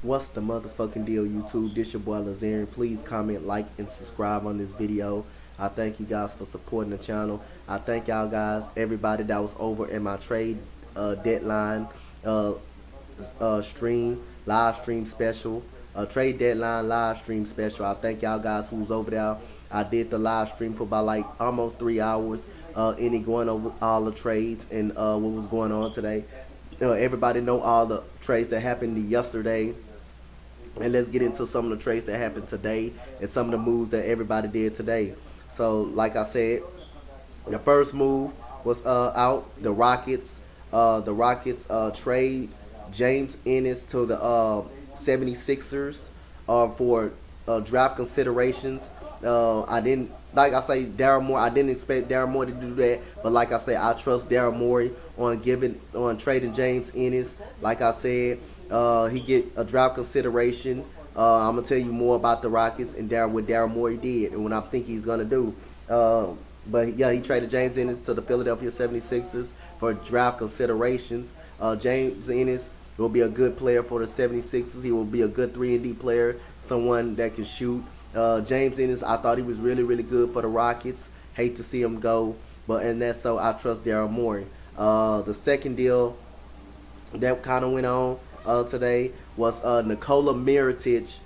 What's the motherfucking deal, YouTube? This your boy Lazarian. Please comment, like, and subscribe on this video. I thank you guys for supporting the channel. I thank y'all guys, everybody that was over in my trade deadline uh, live stream special, trade deadline live stream special. I thank y'all guys who was over there. I did the live stream for about like almost 3 hours, any going over all the trades and what was going on today. Everybody know all the trades that happened yesterday, and let's get into some of the trades that happened today and some of the moves that everybody did today. So, like I said, the first move was out. The Rockets. Trade James Ennis to the 76ers for draft considerations. I didn't, like I say, Daryl Morey. I didn't expect Daryl Morey to do that, but like I say, I trust Daryl Morey on trading James Ennis. Like I said, he get a draft consideration. I'm gonna tell you more about the Rockets and what Daryl Morey did and what I think he's gonna do. But yeah, he traded James Ennis to the Philadelphia 76ers for draft considerations. James Ennis will be a good player for the 76ers. He will be a good 3-and-D player, someone that can shoot. James Ennis, I thought he was really, really good for the Rockets. Hate to see him go, and that's so I trust Daryl Morey. The second deal that kind of went on today was Nikola Mirotic.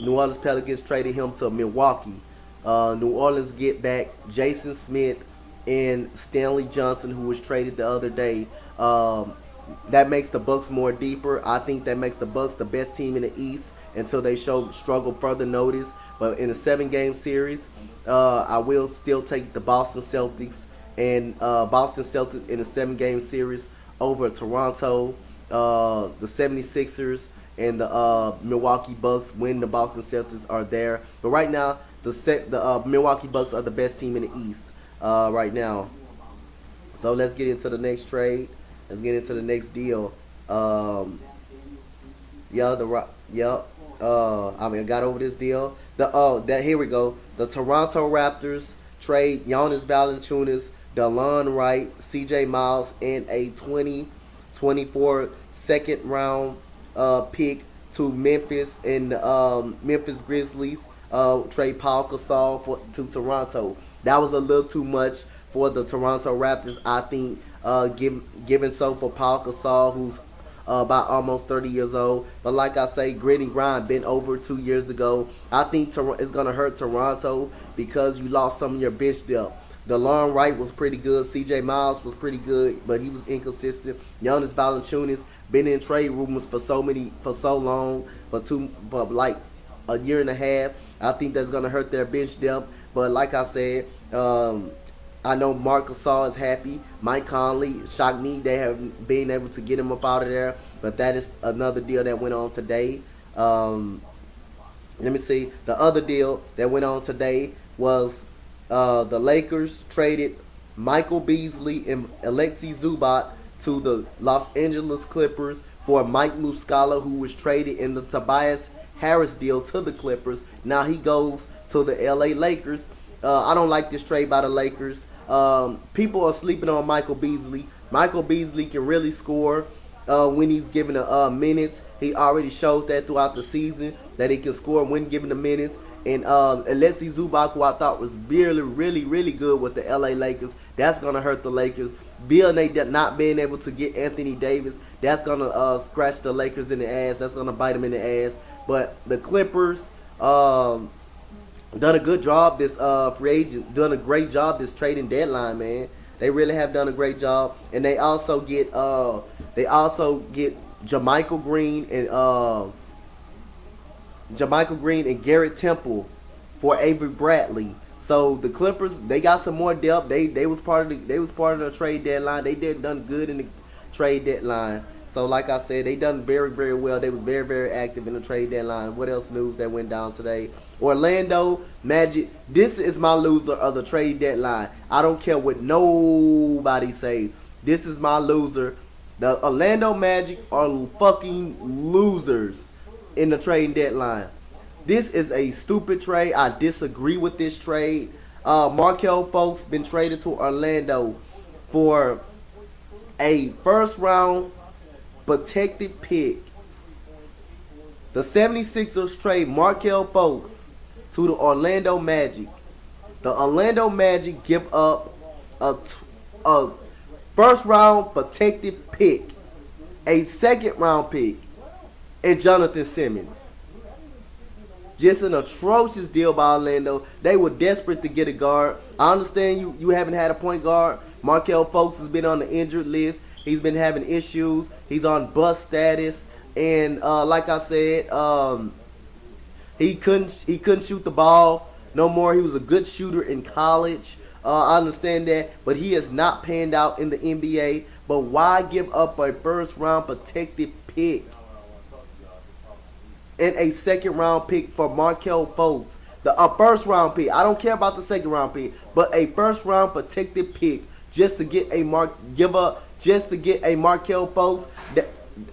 New Orleans Pelicans traded him to Milwaukee. New Orleans get back Jason Smith and Stanley Johnson, who was traded the other day. That makes the Bucks more deeper. I think that makes the Bucks the best team in the East until they struggle further notice. But in a 7-game series, I will still take the Boston Celtics and Boston Celtics in a 7-game series over Toronto, the 76ers, and the Milwaukee Bucks when the Boston Celtics are there. But right now, the Milwaukee Bucks are the best team in the East right now. So let's get into the next trade. Let's get into the next deal. I got over this deal. Here we go. The Toronto Raptors trade Jonas Valanciunas, DeLon Wright, C.J. Miles, and a 2024 second round pick to Memphis and Memphis Grizzlies. Trade Paul Gasol to Toronto. That was a little too much for the Toronto Raptors, I think. Given so for Paul Gasol, who's about almost 30 years old. But like I say, grit and grind been over 2 years ago. I think it's going to hurt Toronto because you lost some of your bench depth. DeLon Wright was pretty good. C.J. Miles was pretty good, but he was inconsistent. Jonas Valanciunas been in trade rumors for so long, for like a year and a half. I think that's going to hurt their bench depth. But like I said, I know Marc Gasol is happy. Mike Conley shocked me. They have been able to get him up out of there. But that is another deal that went on today. Let me see. The other deal that went on today was the Lakers traded Michael Beasley and Alexei Zubac to the Los Angeles Clippers for Mike Muscala, who was traded in the Tobias Harris deal to the Clippers. Now he goes to the LA Lakers. I don't like this trade by the Lakers. People are sleeping on Michael Beasley. Michael Beasley can really score when he's given a minutes. He already showed that throughout the season that he can score when given the minutes. And Alexei Zubac, who I thought was really, really, really good with the LA Lakers, that's going to hurt the Lakers. Not being able to get Anthony Davis, that's going to scratch the Lakers in the ass. That's going to bite them in the ass. But the Clippers done a good job this free agent, done a great job this trading deadline, man. They really have done a great job. And they also get JaMychal Green and Garrett Temple for Avery Bradley. So the Clippers, they got some more depth. They was part of the trade deadline. They done good in the trade deadline. So like I said, they done very, very well. They was very, very active in the trade deadline. What else news that went down today? Orlando Magic. This is my loser of the trade deadline. I don't care what nobody say. This is my loser. The Orlando Magic are fucking losers in the trade deadline. This is a stupid trade. I disagree with this trade. Markelle Fultz been traded to Orlando for a first round protected pick The 76ers trade Markelle Fultz to the Orlando Magic. The Orlando Magic give up a first round protected pick, a second round pick, and Jonathan Simmons. Just an atrocious deal by Orlando. They were desperate to get a guard. I understand you haven't had a point guard. Markelle Fultz has been on the injured list. He's been having issues. He's on bust status. And like I said, he couldn't shoot the ball no more. He was a good shooter in college. I understand that, but he has not panned out in the NBA. But why give up a first round protected pick and a second round pick for Markelle Fultz? A first round pick. I don't care about the second round pick, but a first round protected pick just to get a Markelle Fultz.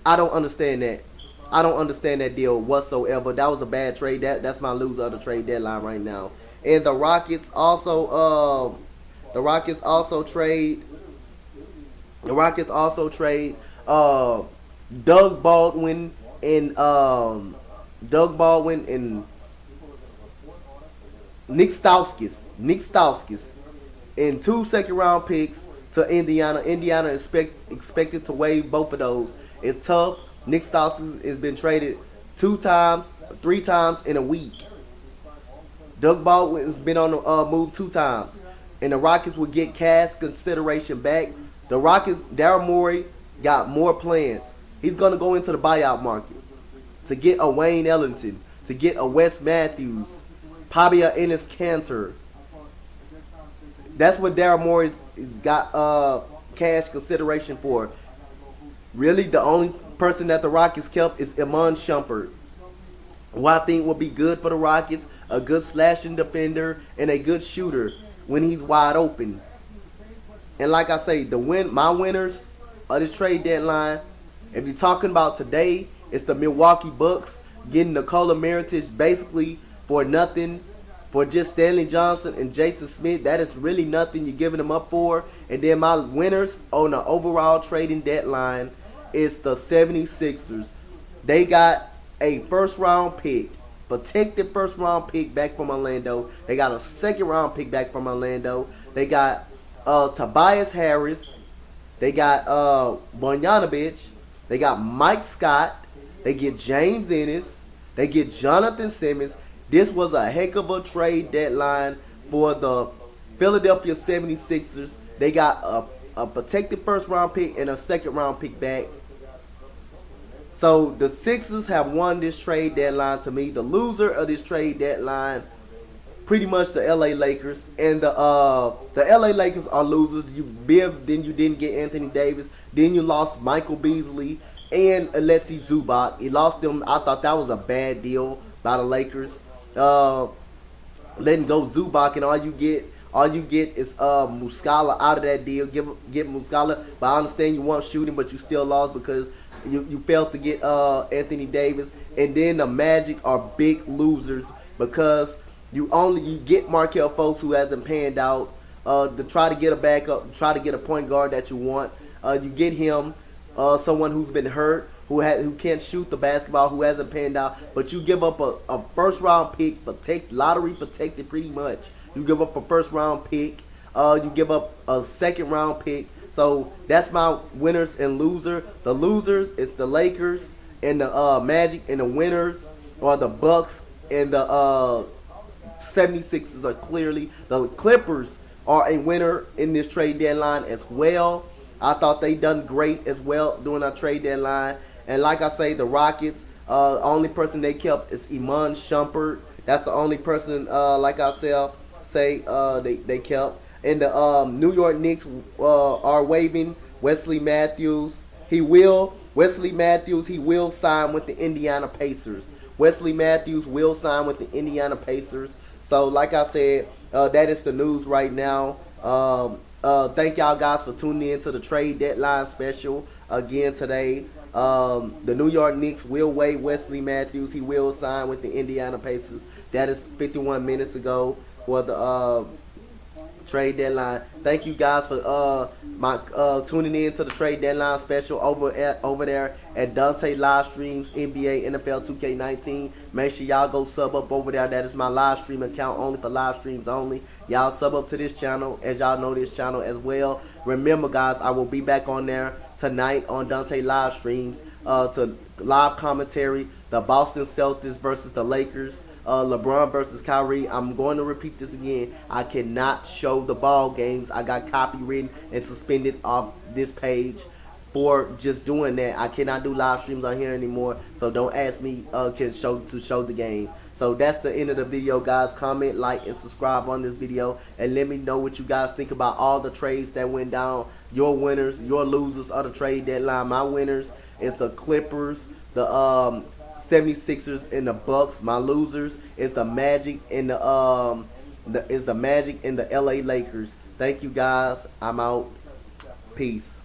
I don't understand that. I don't understand that deal whatsoever. That was a bad trade. That's my loser of the trade deadline right now. And the Rockets also trade Doug Baldwin and Nick Stauskas and 2 second round picks to Indiana. Indiana expected to waive both of those. It's tough. Nick Stauskas has been traded 3 times in a week. Doug Baldwin has been on the move 2 times. And the Rockets will get cash consideration back. The Rockets, Daryl Morey, got more plans. He's going to go into the buyout market to get a Wayne Ellington, to get a Wes Matthews, Pabia Ennis-Kanter. That's what Daryl Morey's got cash consideration for. Really, the only person that the Rockets kept is Iman Shumpert, who I think will be good for the Rockets, a good slashing defender and a good shooter when he's wide open. And like I say, my winners of this trade deadline, if you're talking about today, it's the Milwaukee Bucks getting Nikola Mirotic basically for nothing, for just Stanley Johnson and Jason Smith. That is really nothing you're giving them up for. And then my winners on the overall trading deadline is the 76ers. They got a first round pick, protected first round pick back from Orlando. They got a second round pick back from Orlando. They got Tobias Harris. They got Bogdanovic. They got Mike Scott. They get James Ennis. They get Jonathan Simmons. This was a heck of a trade deadline for the Philadelphia 76ers. They got a protected first round pick and a second round pick back. So the Sixers have won this trade deadline to me. The loser of this trade deadline, pretty much the LA Lakers. And the LA Lakers are losers. Then you didn't get Anthony Davis. Then you lost Michael Beasley and Alexei Zubac. You lost them. I thought that was a bad deal by the Lakers. Letting go Zubac, and all you get is Muscala out of that deal. Get Muscala, but I understand you want shooting, but you still lost because you failed to get Anthony Davis. And then the Magic are big losers because you get Markelle Fultz, who hasn't panned out, to try to get a backup, try to get a point guard that you want. You get him, someone who's been hurt, who can't shoot the basketball, who hasn't panned out, but you give up a first round pick, lottery protected pretty much. You give up a first round pick, you give up a second round pick. So that's my winners and loser. The losers is the Lakers and the Magic, and the winners are the Bucks and the 76ers are clearly. The Clippers are a winner in this trade deadline as well. I thought they done great as well during our trade deadline. And like I say, the Rockets, only person they kept is Iman Shumpert. That's the only person, like I say, they kept. And the New York Knicks are waiving Wesley Matthews. He will sign with the Indiana Pacers. Wesley Matthews will sign with the Indiana Pacers. So like I said, that is the news right now. Thank y'all guys for tuning in to the trade deadline special again today. The New York Knicks will waive Wesley Matthews. He will sign with the Indiana Pacers. That is 51 minutes ago for the trade deadline. Thank you guys for my tuning in to the trade deadline special over there at Dante Live Streams NBA NFL 2K19. Make sure y'all go sub up over there. That is my live stream account only for live streams only. Y'all sub up to this channel, as y'all know this channel as well. Remember guys, I will be back on there tonight on Dante Live Streams to live commentary the Boston Celtics versus the Lakers. LeBron versus Kyrie. I'm going to repeat this again. I cannot show the ball games. I got copywritten and suspended off this page for just doing that. I cannot do live streams on here anymore. So don't ask me to show the game. So that's the end of the video, guys. Comment, like, and subscribe on this video, and let me know what you guys think about all the trades that went down. Your winners, your losers of the trade deadline. My winners is the Clippers, the 76ers and the Bucks. My losers is the Magic and the Magic and the LA Lakers. Thank you guys. I'm out. Peace.